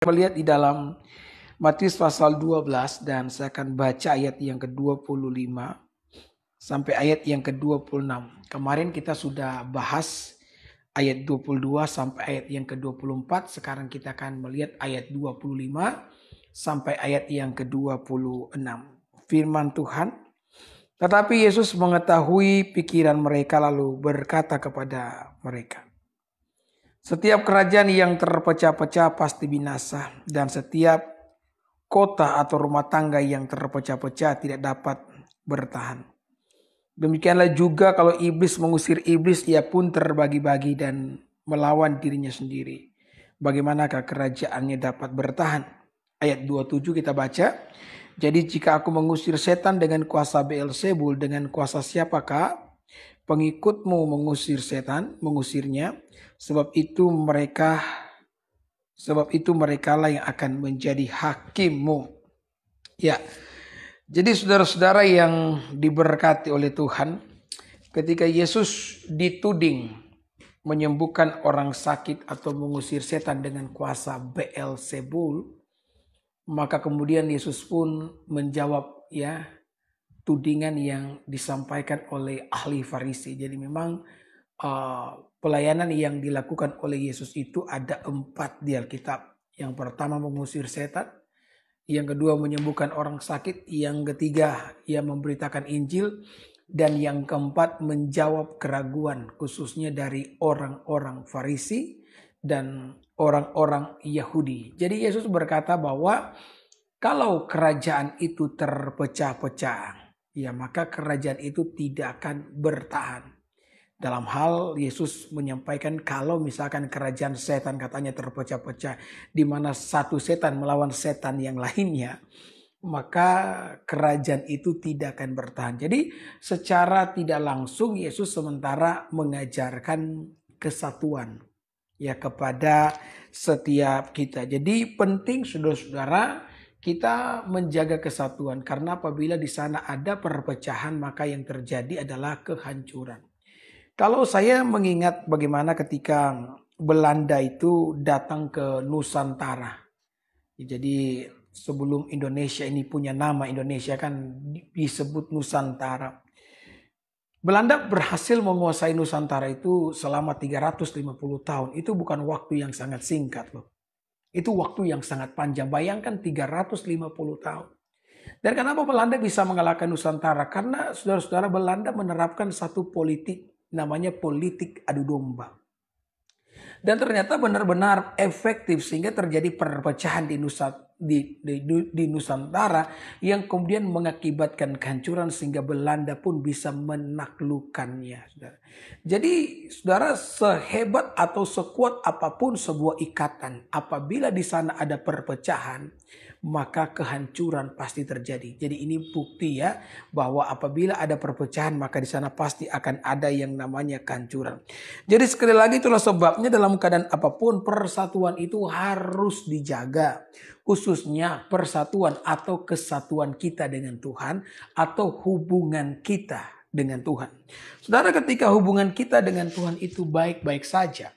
Melihat di dalam Matius pasal 12 dan saya akan baca ayat yang ke-25 sampai ayat yang ke-26. Kemarin kita sudah bahas ayat 22 sampai ayat yang ke-24. Sekarang kita akan melihat ayat 25 sampai ayat yang ke-26. Firman Tuhan, tetapi Yesus mengetahui pikiran mereka lalu berkata kepada mereka, setiap kerajaan yang terpecah-pecah pasti binasa, dan setiap kota atau rumah tangga yang terpecah-pecah tidak dapat bertahan. Demikianlah juga kalau iblis mengusir iblis, ia pun terbagi-bagi dan melawan dirinya sendiri. Bagaimanakah kerajaannya dapat bertahan? Ayat 27 kita baca. Jadi jika aku mengusir setan dengan kuasa Beelzebul, dengan kuasa siapakah pengikutmu mengusir setan, mengusirnya? Sebab itu merekalah yang akan menjadi hakimmu. Ya. Jadi saudara-saudara yang diberkati oleh Tuhan, ketika Yesus dituding menyembuhkan orang sakit atau mengusir setan dengan kuasa Beelzebul, maka kemudian Yesus pun menjawab tudingan yang disampaikan oleh ahli Farisi. Jadi memang pelayanan yang dilakukan oleh Yesus itu ada 4 di Alkitab. Yang pertama mengusir setan, yang kedua menyembuhkan orang sakit, yang ketiga ia memberitakan Injil, dan yang keempat menjawab keraguan khususnya dari orang-orang Farisi dan orang-orang Yahudi. Jadi Yesus berkata bahwa kalau kerajaan itu terpecah-pecah, maka kerajaan itu tidak akan bertahan. Dalam hal Yesus menyampaikan kalau misalkan kerajaan setan katanya terpecah-pecah, di mana satu setan melawan setan yang lainnya, maka kerajaan itu tidak akan bertahan. Jadi secara tidak langsung Yesus sementara mengajarkan kesatuan kepada setiap kita. Jadi penting saudara-saudara kita menjaga kesatuan, karena apabila di sana ada perpecahan maka yang terjadi adalah kehancuran. Kalau saya mengingat bagaimana ketika Belanda itu datang ke Nusantara. Jadi sebelum Indonesia ini punya nama, Indonesia kan disebut Nusantara. Belanda berhasil menguasai Nusantara itu selama 350 tahun. Itu bukan waktu yang sangat singkat loh. Itu waktu yang sangat panjang. Bayangkan 350 tahun. Dan kenapa Belanda bisa mengalahkan Nusantara? Karena saudara-saudara Belanda menerapkan satu politik, namanya politik adu domba. Dan ternyata benar-benar efektif sehingga terjadi perpecahan di Nusantara yang kemudian mengakibatkan kehancuran sehingga Belanda pun bisa menaklukkannya. Saudara. Jadi saudara, sehebat atau sekuat apapun sebuah ikatan, apabila di sana ada perpecahan, maka kehancuran pasti terjadi. Jadi ini bukti bahwa apabila ada perpecahan maka di sana pasti akan ada yang namanya kehancuran. Jadi sekali lagi itulah sebabnya dalam keadaan apapun persatuan itu harus dijaga. Khususnya persatuan atau kesatuan kita dengan Tuhan atau hubungan kita dengan Tuhan. Saudara, ketika hubungan kita dengan Tuhan itu baik-baik saja,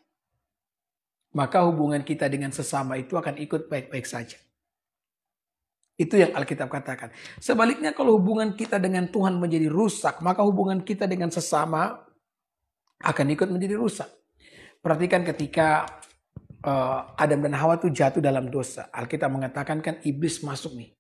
maka hubungan kita dengan sesama itu akan ikut baik-baik saja. Itu yang Alkitab katakan. Sebaliknya kalau hubungan kita dengan Tuhan menjadi rusak, maka hubungan kita dengan sesama akan ikut menjadi rusak. Perhatikan ketika Adam dan Hawa itu jatuh dalam dosa. Alkitab mengatakan kan iblis masuk nih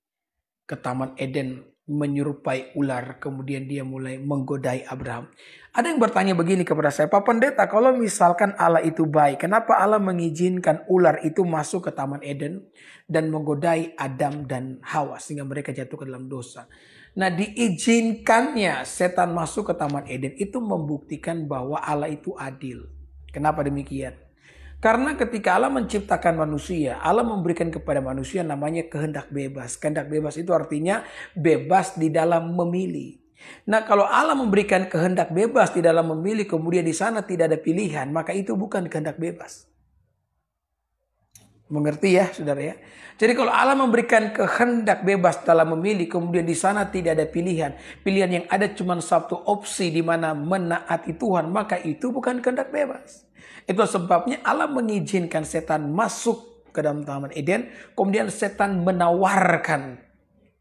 ke Taman Eden menyerupai ular. Kemudian dia mulai menggodai Abraham. Ada yang bertanya begini kepada saya, Pak Pendeta, kalau misalkan Allah itu baik, kenapa Allah mengizinkan ular itu masuk ke Taman Eden dan menggodai Adam dan Hawa sehingga mereka jatuh ke dalam dosa? Nah, diizinkannya setan masuk ke Taman Eden itu membuktikan bahwa Allah itu adil. Kenapa demikian? Karena ketika Allah menciptakan manusia, Allah memberikan kepada manusia namanya kehendak bebas. Kehendak bebas itu artinya bebas di dalam memilih. Nah, kalau Allah memberikan kehendak bebas di dalam memilih, kemudian di sana tidak ada pilihan, maka itu bukan kehendak bebas. Mengerti ya, saudara ya? Jadi kalau Allah memberikan kehendak bebas dalam memilih, kemudian di sana tidak ada pilihan. Pilihan yang ada cuma satu opsi di mana menaati Tuhan, maka itu bukan kehendak bebas. Itu sebabnya Allah mengizinkan setan masuk ke dalam Taman Eden. Kemudian setan menawarkan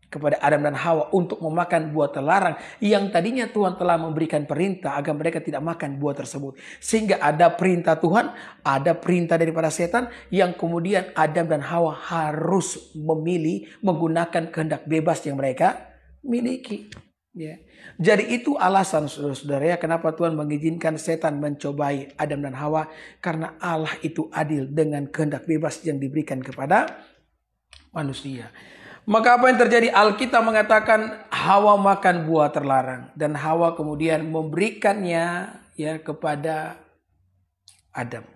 kepada Adam dan Hawa untuk memakan buah terlarang yang tadinya Tuhan telah memberikan perintah agar mereka tidak makan buah tersebut. Sehingga ada perintah Tuhan, ada perintah daripada setan yang kemudian Adam dan Hawa harus memilih menggunakan kehendak bebas yang mereka miliki. Ya. Jadi itu alasan saudara-saudara ya kenapa Tuhan mengizinkan setan mencobai Adam dan Hawa, karena Allah itu adil dengan kehendak bebas yang diberikan kepada manusia. Maka apa yang terjadi? Alkitab mengatakan Hawa makan buah terlarang dan Hawa kemudian memberikannya ya kepada Adam.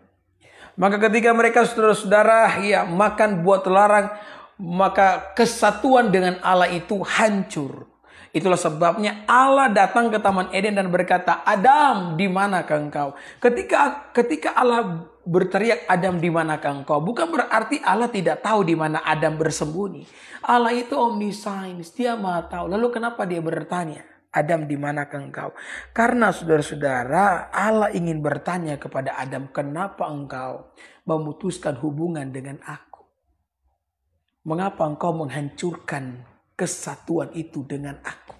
Maka ketika mereka saudara-saudara ya makan buah terlarang, maka kesatuan dengan Allah itu hancur. Itulah sebabnya Allah datang ke Taman Eden dan berkata, Adam, di manakah engkau? Ketika Allah berteriak, Adam, di manakah engkau? Bukan berarti Allah tidak tahu di mana Adam bersembunyi. Allah itu omniscience, dia maha tahu. Lalu kenapa dia bertanya, Adam, di manakah engkau? Karena saudara-saudara, Allah ingin bertanya kepada Adam, kenapa engkau memutuskan hubungan dengan aku? Mengapa engkau menghancurkan kesatuan itu dengan aku?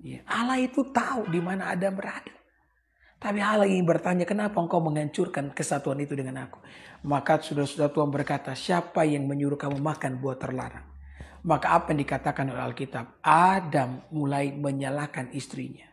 Ya, Allah itu tahu di mana Adam berada. Tapi Allah ingin bertanya, kenapa engkau menghancurkan kesatuan itu dengan aku? Maka saudara-saudara, Tuhan berkata, siapa yang menyuruh kamu makan buah terlarang? Maka apa yang dikatakan oleh Alkitab? Adam mulai menyalahkan istrinya.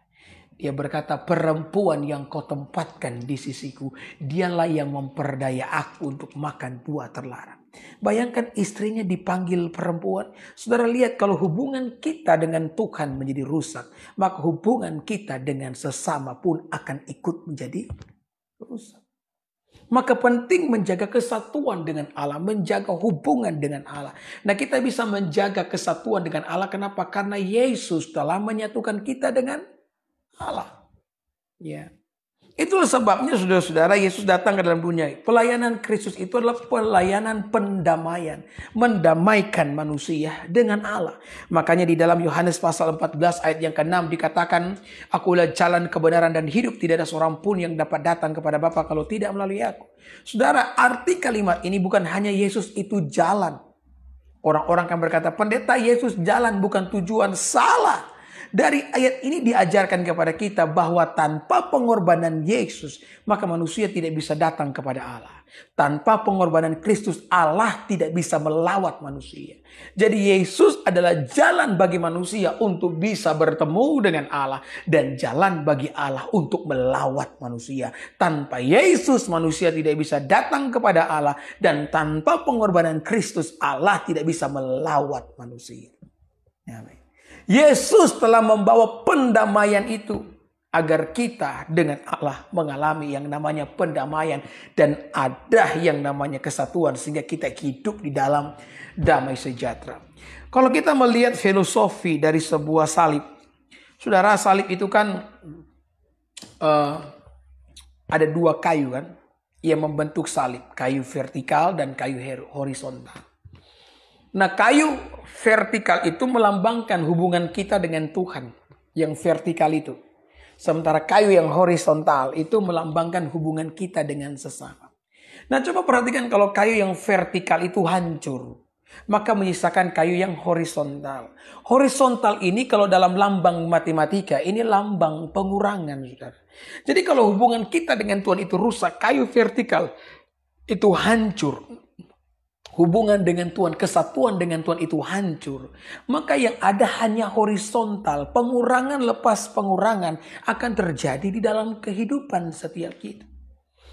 Dia berkata, perempuan yang kau tempatkan di sisiku, dialah yang memperdaya aku untuk makan buah terlarang. Bayangkan istrinya dipanggil perempuan. Saudara lihat, kalau hubungan kita dengan Tuhan menjadi rusak, maka hubungan kita dengan sesama pun akan ikut menjadi rusak. Maka penting menjaga kesatuan dengan Allah, menjaga hubungan dengan Allah. Nah, kita bisa menjaga kesatuan dengan Allah. Kenapa? Karena Yesus telah menyatukan kita dengan Allah. Ya. Itulah sebabnya saudara-saudara, Yesus datang ke dalam dunia. Pelayanan Kristus itu adalah pelayanan pendamaian. Mendamaikan manusia dengan Allah. Makanya di dalam Yohanes pasal 14 ayat yang ke-6 dikatakan, akulah jalan kebenaran dan hidup. Tidak ada seorang pun yang dapat datang kepada Bapa kalau tidak melalui aku. Saudara, arti kalimat ini bukan hanya Yesus itu jalan. Orang-orang akan berkata, pendeta, Yesus jalan bukan tujuan. Salah. Dari ayat ini diajarkan kepada kita bahwa tanpa pengorbanan Yesus, maka manusia tidak bisa datang kepada Allah. Tanpa pengorbanan Kristus, Allah tidak bisa melawat manusia. Jadi Yesus adalah jalan bagi manusia untuk bisa bertemu dengan Allah. Dan jalan bagi Allah untuk melawat manusia. Tanpa Yesus, manusia tidak bisa datang kepada Allah. Dan tanpa pengorbanan Kristus, Allah tidak bisa melawat manusia. Amin. Yesus telah membawa pendamaian itu agar kita dengan Allah mengalami yang namanya pendamaian dan ada yang namanya kesatuan sehingga kita hidup di dalam damai sejahtera. Kalau kita melihat filosofi dari sebuah salib, saudara, salib itu kan ada dua kayu kan yang membentuk salib, kayu vertikal dan kayu horizontal. Nah, kayu vertikal itu melambangkan hubungan kita dengan Tuhan. Yang vertikal itu. Sementara kayu yang horizontal itu melambangkan hubungan kita dengan sesama. Nah, coba perhatikan kalau kayu yang vertikal itu hancur. Maka menyisakan kayu yang horizontal. Horizontal ini kalau dalam lambang matematika, ini lambang pengurangan, saudara. Jadi kalau hubungan kita dengan Tuhan itu rusak, kayu vertikal itu hancur. Hubungan dengan Tuhan, kesatuan dengan Tuhan itu hancur. Maka yang ada hanya horizontal. Pengurangan lepas pengurangan akan terjadi di dalam kehidupan setiap kita.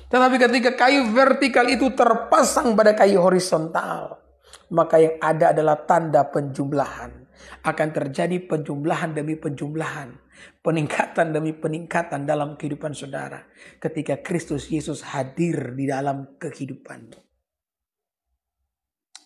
Tetapi ketika kayu vertikal itu terpasang pada kayu horizontal, maka yang ada adalah tanda penjumlahan. Akan terjadi penjumlahan demi penjumlahan. Peningkatan demi peningkatan dalam kehidupan saudara. Ketika Kristus Yesus hadir di dalam kehidupan.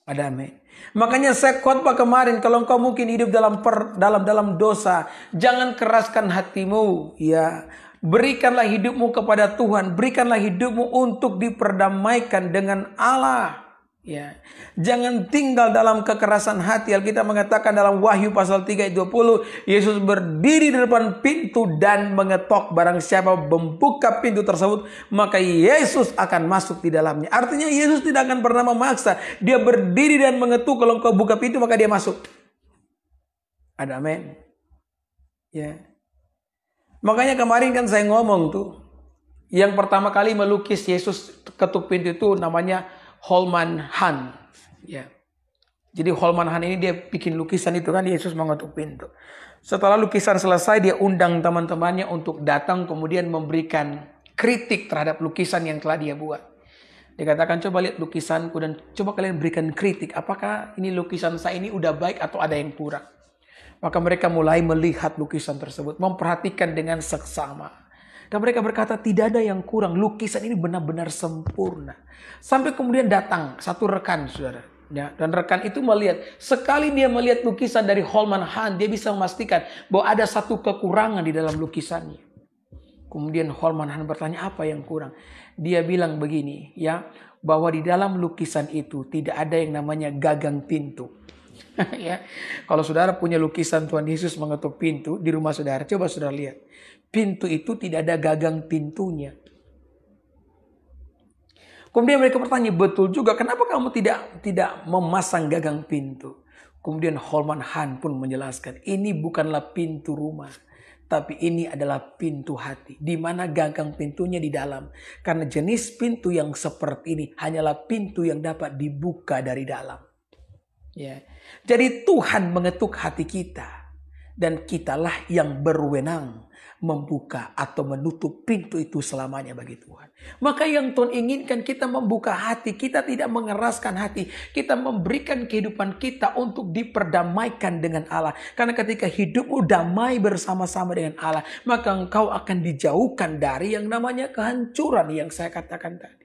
Amin. Makanya saya khotbah kemarin, kalau engkau mungkin hidup dalam dosa, jangan keraskan hatimu, ya. Berikanlah hidupmu kepada Tuhan, berikanlah hidupmu untuk diperdamaikan dengan Allah. Ya, jangan tinggal dalam kekerasan hati. Alkitab mengatakan dalam Wahyu pasal 3 ayat 20, Yesus berdiri di depan pintu dan mengetok. Barang siapa membuka pintu tersebut, maka Yesus akan masuk di dalamnya. Artinya Yesus tidak akan pernah memaksa. Dia berdiri dan mengetuk. Kalau engkau buka pintu, maka dia masuk. Ada amin. Ya. Makanya kemarin kan saya ngomong tuh, yang pertama kali melukis Yesus ketuk pintu itu namanya Holman Hunt. Ya. Jadi Holman Hunt ini dia bikin lukisan itu kan, Yesus mengetuk pintu. Setelah lukisan selesai, dia undang teman-temannya untuk datang kemudian memberikan kritik terhadap lukisan yang telah dia buat. Dia katakan, coba lihat lukisanku dan coba kalian berikan kritik. Apakah ini lukisan saya ini udah baik atau ada yang kurang? Maka mereka mulai melihat lukisan tersebut, memperhatikan dengan seksama. Dan mereka berkata tidak ada yang kurang. Lukisan ini benar-benar sempurna. Sampai kemudian datang satu rekan, saudara. Ya, dan rekan itu melihat. Sekali dia melihat lukisan dari Holman Hunt, dia bisa memastikan bahwa ada satu kekurangan di dalam lukisannya. Kemudian Holman Hunt bertanya apa yang kurang. Dia bilang begini, ya, bahwa di dalam lukisan itu tidak ada yang namanya gagang pintu. Ya, kalau saudara punya lukisan Tuhan Yesus mengetuk pintu di rumah saudara, coba saudara lihat. Pintu itu tidak ada gagang pintunya. Kemudian mereka bertanya, betul juga, kenapa kamu tidak memasang gagang pintu? Kemudian Holman Hunt pun menjelaskan, ini bukanlah pintu rumah, tapi ini adalah pintu hati, di mana gagang pintunya di dalam. Karena jenis pintu yang seperti ini hanyalah pintu yang dapat dibuka dari dalam. Ya. Jadi Tuhan mengetuk hati kita, dan kitalah yang berwenang membuka atau menutup pintu itu selamanya bagi Tuhan. Maka yang Tuhan inginkan kita membuka hati, kita tidak mengeraskan hati, kita memberikan kehidupan kita untuk diperdamaikan dengan Allah. Karena ketika hidupmu damai bersama-sama dengan Allah, maka engkau akan dijauhkan dari yang namanya kehancuran yang saya katakan tadi.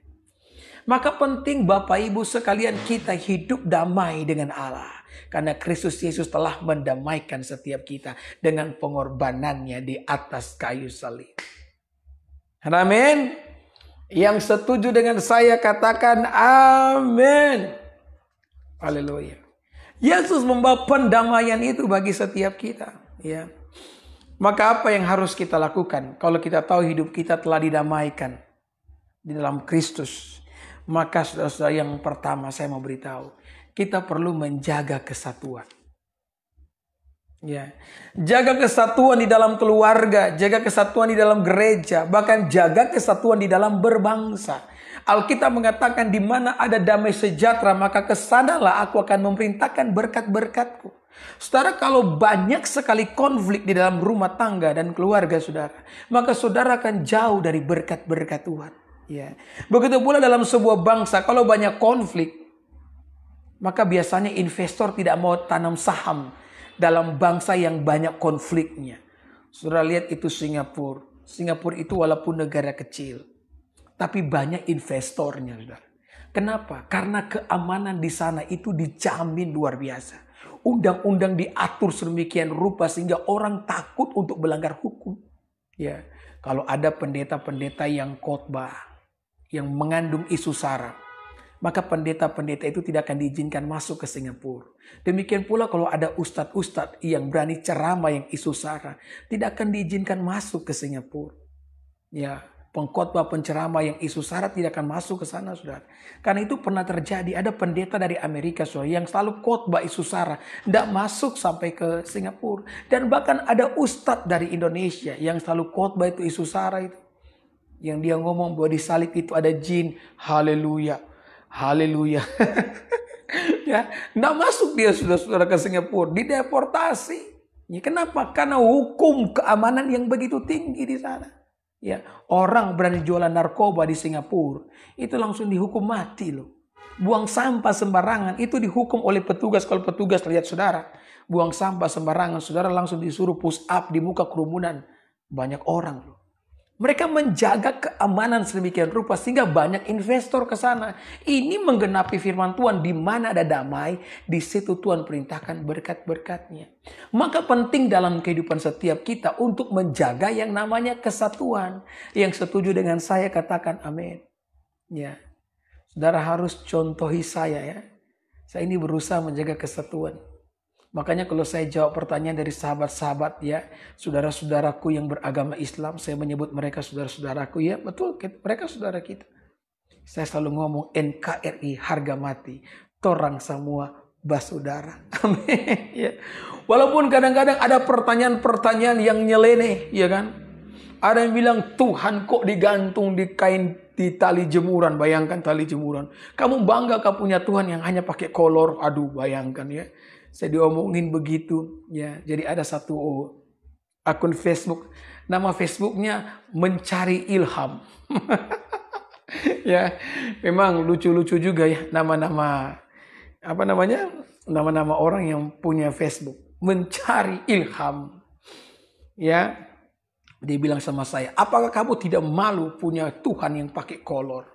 Maka penting Bapak Ibu sekalian kita hidup damai dengan Allah. Karena Kristus Yesus telah mendamaikan setiap kita dengan pengorbanannya di atas kayu salib. Amin. Yang setuju dengan saya katakan amin. Haleluya. Yesus membawa pendamaian itu bagi setiap kita. Ya. Maka apa yang harus kita lakukan? Kalau kita tahu hidup kita telah didamaikan di dalam Kristus. Maka saudara-saudara, yang pertama saya mau beritahu, kita perlu menjaga kesatuan. Ya. Jaga kesatuan di dalam keluarga, jaga kesatuan di dalam gereja, bahkan jaga kesatuan di dalam berbangsa. Alkitab mengatakan di mana ada damai sejahtera, maka kesanalah aku akan memerintahkan berkat-berkatku. Saudara, kalau banyak sekali konflik di dalam rumah tangga dan keluarga saudara, maka saudara akan jauh dari berkat-berkat Tuhan. Ya. Begitu pula dalam sebuah bangsa, kalau banyak konflik, maka biasanya investor tidak mau tanam saham dalam bangsa yang banyak konfliknya. Saudara lihat itu Singapura. Singapura itu walaupun negara kecil, tapi banyak investornya, saudara. Kenapa? Karena keamanan di sana itu dijamin luar biasa. Undang-undang diatur sedemikian rupa sehingga orang takut untuk melanggar hukum. Ya, kalau ada pendeta-pendeta yang khotbah yang mengandung isu sara, maka pendeta-pendeta itu tidak akan diizinkan masuk ke Singapura. Demikian pula kalau ada ustadz-ustadz yang berani ceramah yang isu sara, tidak akan diizinkan masuk ke Singapura. Ya, pengkhotbah penceramah yang isu sara tidak akan masuk ke sana, saudara. Karena itu pernah terjadi, ada pendeta dari Amerika, saudara, yang selalu khotbah isu sara, tidak masuk sampai ke Singapura. Dan bahkan ada ustadz dari Indonesia yang selalu khotbah itu isu sara itu. Yang dia ngomong bahwa di salib itu ada jin. Haleluya. Haleluya. Ya, nggak masuk dia saudara-saudara ke Singapura. Dideportasi. Ya, kenapa? Karena hukum keamanan yang begitu tinggi di sana. Ya, orang berani jualan narkoba di Singapura, itu langsung dihukum mati loh. Buang sampah sembarangan, itu dihukum oleh petugas. Kalau petugas lihat saudara, buang sampah sembarangan, saudara langsung disuruh push up di muka kerumunan. Banyak orang loh. Mereka menjaga keamanan sedemikian rupa sehingga banyak investor ke sana. Ini menggenapi firman Tuhan, di mana ada damai, di situ Tuhan perintahkan berkat-berkatnya. Maka penting dalam kehidupan setiap kita untuk menjaga yang namanya kesatuan. Yang setuju dengan saya katakan amin. Ya. Saudara harus contohi saya ya. Saya ini berusaha menjaga kesatuan. Makanya kalau saya jawab pertanyaan dari sahabat-sahabat ya, saudara-saudaraku yang beragama Islam, saya menyebut mereka saudara-saudaraku ya, betul, mereka saudara kita. Saya selalu ngomong NKRI harga mati, torang semua basudara. Amin. Ya. Walaupun kadang-kadang ada pertanyaan-pertanyaan yang nyeleneh, ya kan? Ada yang bilang Tuhan kok digantung di kain di tali jemuran, bayangkan tali jemuran. Kamu bangga kau punya Tuhan yang hanya pakai kolor, aduh bayangkan ya. Saya diomongin begitu, ya. Jadi ada satu akun Facebook, nama Facebooknya Mencari Ilham. Ya, memang lucu-lucu juga ya nama-nama apa namanya? Nama-nama orang yang punya Facebook, Mencari Ilham. Ya. Dia bilang sama saya, apakah kamu tidak malu punya Tuhan yang pakai kolor?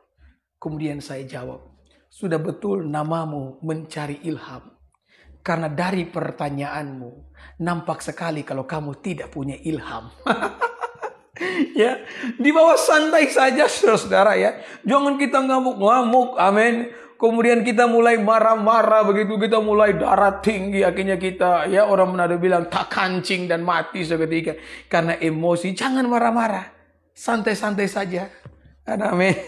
Kemudian saya jawab, sudah betul namamu Mencari Ilham. Karena dari pertanyaanmu, nampak sekali kalau kamu tidak punya ilham. Ya, di bawah santai saja saudara ya. Jangan kita ngamuk-ngamuk, amin. Kemudian kita mulai marah-marah, begitu kita mulai darah tinggi, akhirnya kita ya orang Manado bilang tak kancing dan mati seketika karena emosi. Jangan marah-marah, santai-santai saja. Amin.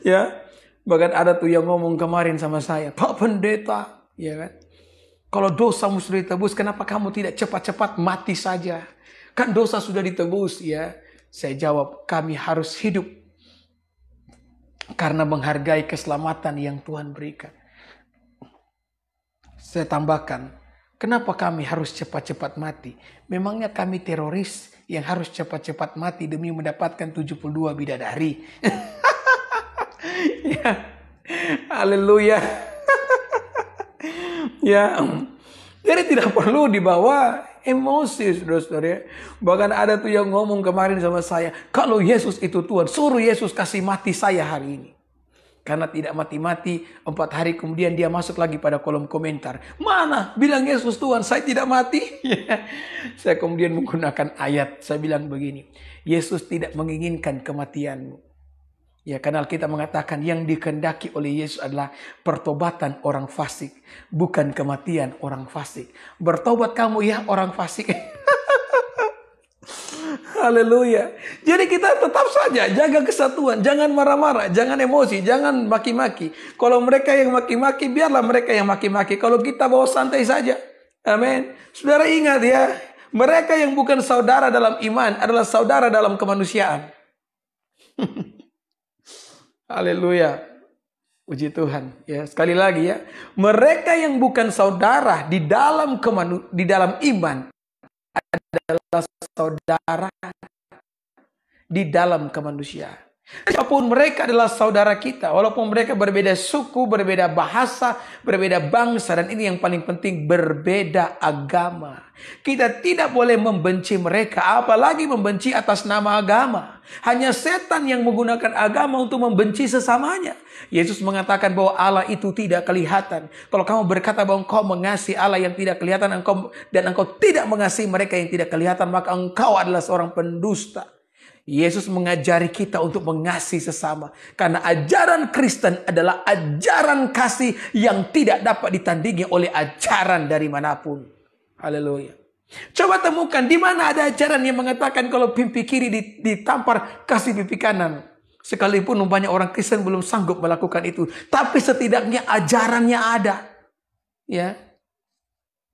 Ya, bahkan ada tuh yang ngomong kemarin sama saya, Pak Pendeta, ya kan? Kalau dosamu sudah ditebus, kenapa kamu tidak cepat-cepat mati saja? Kan dosa sudah ditebus ya. Saya jawab, kami harus hidup karena menghargai keselamatan yang Tuhan berikan. Saya tambahkan, kenapa kami harus cepat-cepat mati? Memangnya kami teroris yang harus cepat-cepat mati demi mendapatkan 72 bidadari? Ya, haleluya. Ya, jadi tidak perlu dibawa emosi, saudara-saudara. Bahkan ada tuh yang ngomong kemarin sama saya, kalau Yesus itu Tuhan, suruh Yesus kasih mati saya hari ini. Karena tidak mati-mati, 4 hari kemudian dia masuk lagi pada kolom komentar. Mana? Bilang Yesus Tuhan, saya tidak mati. Saya kemudian menggunakan ayat, saya bilang begini, Yesus tidak menginginkan kematianmu. Ya, karena kita mengatakan yang dikehendaki oleh Yesus adalah pertobatan orang fasik, bukan kematian orang fasik. Bertobat kamu ya orang fasik. Haleluya. Jadi kita tetap saja jaga kesatuan, jangan marah-marah, jangan emosi, jangan maki-maki. Kalau mereka yang maki-maki, biarlah mereka yang maki-maki. Kalau kita bawa santai saja. Amin. Saudara ingat ya, mereka yang bukan saudara dalam iman adalah saudara dalam kemanusiaan. Haleluya. Puji Tuhan. Ya, sekali lagi ya. Mereka yang bukan saudara di dalam iman adalah saudara di dalam kemanusiaan. Walaupun mereka adalah saudara kita, walaupun mereka berbeda suku, berbeda bahasa, berbeda bangsa, dan ini yang paling penting, berbeda agama. Kita tidak boleh membenci mereka, apalagi membenci atas nama agama. Hanya setan yang menggunakan agama untuk membenci sesamanya. Yesus mengatakan bahwa Allah itu tidak kelihatan. Kalau kamu berkata bahwa engkau mengasihi Allah yang tidak kelihatan, dan engkau tidak mengasihi mereka yang tidak kelihatan, maka engkau adalah seorang pendusta. Yesus mengajari kita untuk mengasihi sesama. Karena ajaran Kristen adalah ajaran kasih yang tidak dapat ditandingi oleh ajaran dari manapun. Haleluya. Coba temukan di mana ada ajaran yang mengatakan kalau pipi kiri ditampar, kasih pipi kanan. Sekalipun umpamanya orang Kristen belum sanggup melakukan itu. Tapi setidaknya ajarannya ada. Ya.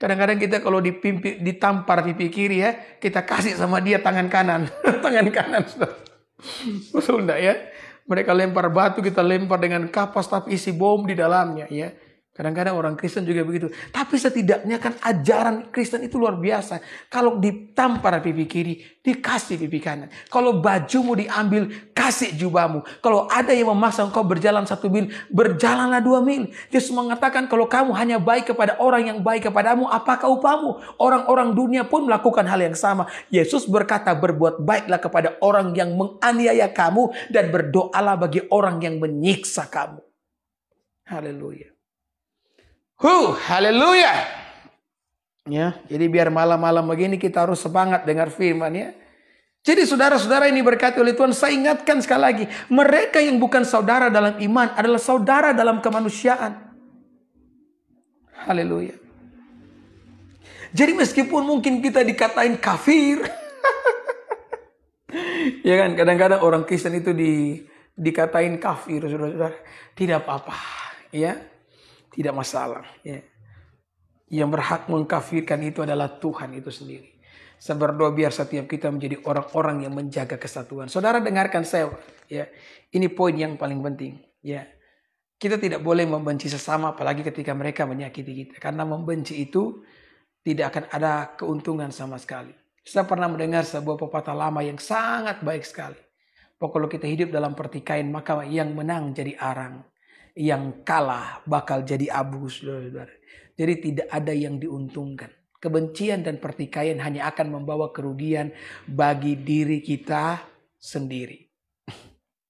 Kadang-kadang kita kalau ditampar pipi kiri ya, kita kasih sama dia tangan kanan. Tangan kanan. Betul enggak ya? Mereka lempar batu, kita lempar dengan kapas tapi isi bom di dalamnya ya. Kadang-kadang orang Kristen juga begitu. Tapi setidaknya kan ajaran Kristen itu luar biasa. Kalau ditampar pipi kiri, dikasih pipi kanan. Kalau bajumu diambil, kasih jubahmu. Kalau ada yang memaksa engkau berjalan 1 mil, berjalanlah 2 mil. Yesus mengatakan kalau kamu hanya baik kepada orang yang baik kepadamu, apakah upahmu? Orang-orang dunia pun melakukan hal yang sama. Yesus berkata, berbuat baiklah kepada orang yang menganiaya kamu, dan berdoalah bagi orang yang menyiksa kamu. Haleluya. Haleluya. Ya, jadi biar malam-malam begini kita harus semangat dengar firman ya. Jadi saudara-saudara ini berkati oleh Tuhan, saya ingatkan sekali lagi, mereka yang bukan saudara dalam iman adalah saudara dalam kemanusiaan. Haleluya. Jadi meskipun mungkin kita dikatain kafir, ya kan, kadang-kadang orang Kristen itu dikatain kafir, saudara-saudara, tidak apa-apa, ya, tidak masalah. Ya. Yang berhak mengkafirkan itu adalah Tuhan itu sendiri. Saya berdoa biar setiap kita menjadi orang-orang yang menjaga kesatuan. Saudara dengarkan saya, ya. Ini poin yang paling penting, ya. Kita tidak boleh membenci sesama apalagi ketika mereka menyakiti kita. Karena membenci itu tidak akan ada keuntungan sama sekali. Saya pernah mendengar sebuah pepatah lama yang sangat baik sekali. Pokoknya kita hidup dalam pertikaian, maka yang menang jadi arang. Yang kalah bakal jadi abu, saudara-saudara. Jadi tidak ada yang diuntungkan. Kebencian dan pertikaian hanya akan membawa kerugian bagi diri kita sendiri.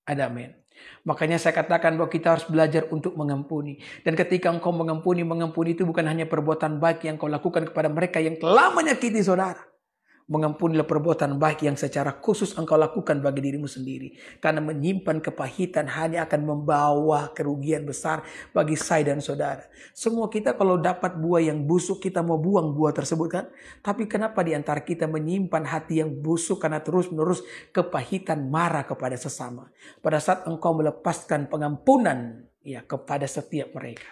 Ada amin. Makanya saya katakan bahwa kita harus belajar untuk mengampuni. Dan ketika engkau mengampuni itu bukan hanya perbuatan baik yang kau lakukan kepada mereka yang telah menyakiti saudara. Mengampunilah perbuatan baik yang secara khusus engkau lakukan bagi dirimu sendiri. Karena menyimpan kepahitan hanya akan membawa kerugian besar bagi saya dan saudara. Semua kita kalau dapat buah yang busuk, kita mau buang buah tersebut kan. Tapi kenapa di antara kita menyimpan hati yang busuk karena terus-menerus kepahitan marah kepada sesama. Pada saat engkau melepaskan pengampunan ya kepada setiap mereka,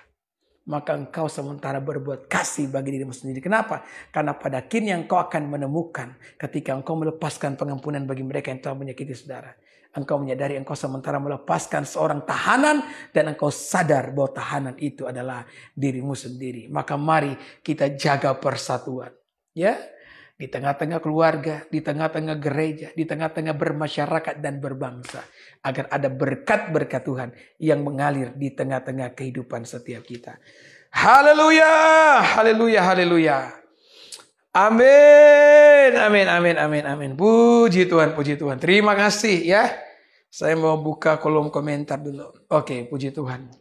maka engkau sementara berbuat kasih bagi dirimu sendiri. Kenapa? Karena pada akhirnya engkau akan menemukan ketika engkau melepaskan pengampunan bagi mereka yang telah menyakiti saudara. Engkau menyadari engkau sementara melepaskan seorang tahanan dan engkau sadar bahwa tahanan itu adalah dirimu sendiri. Maka mari kita jaga persatuan. Ya, di tengah-tengah keluarga, di tengah-tengah gereja, di tengah-tengah bermasyarakat dan berbangsa. Agar ada berkat-berkat Tuhan yang mengalir di tengah-tengah kehidupan setiap kita. Haleluya, haleluya, haleluya. Amin, amin, amin, amin, amin. Puji Tuhan, puji Tuhan. Terima kasih ya. Saya mau buka kolom komentar dulu. Oke, puji Tuhan.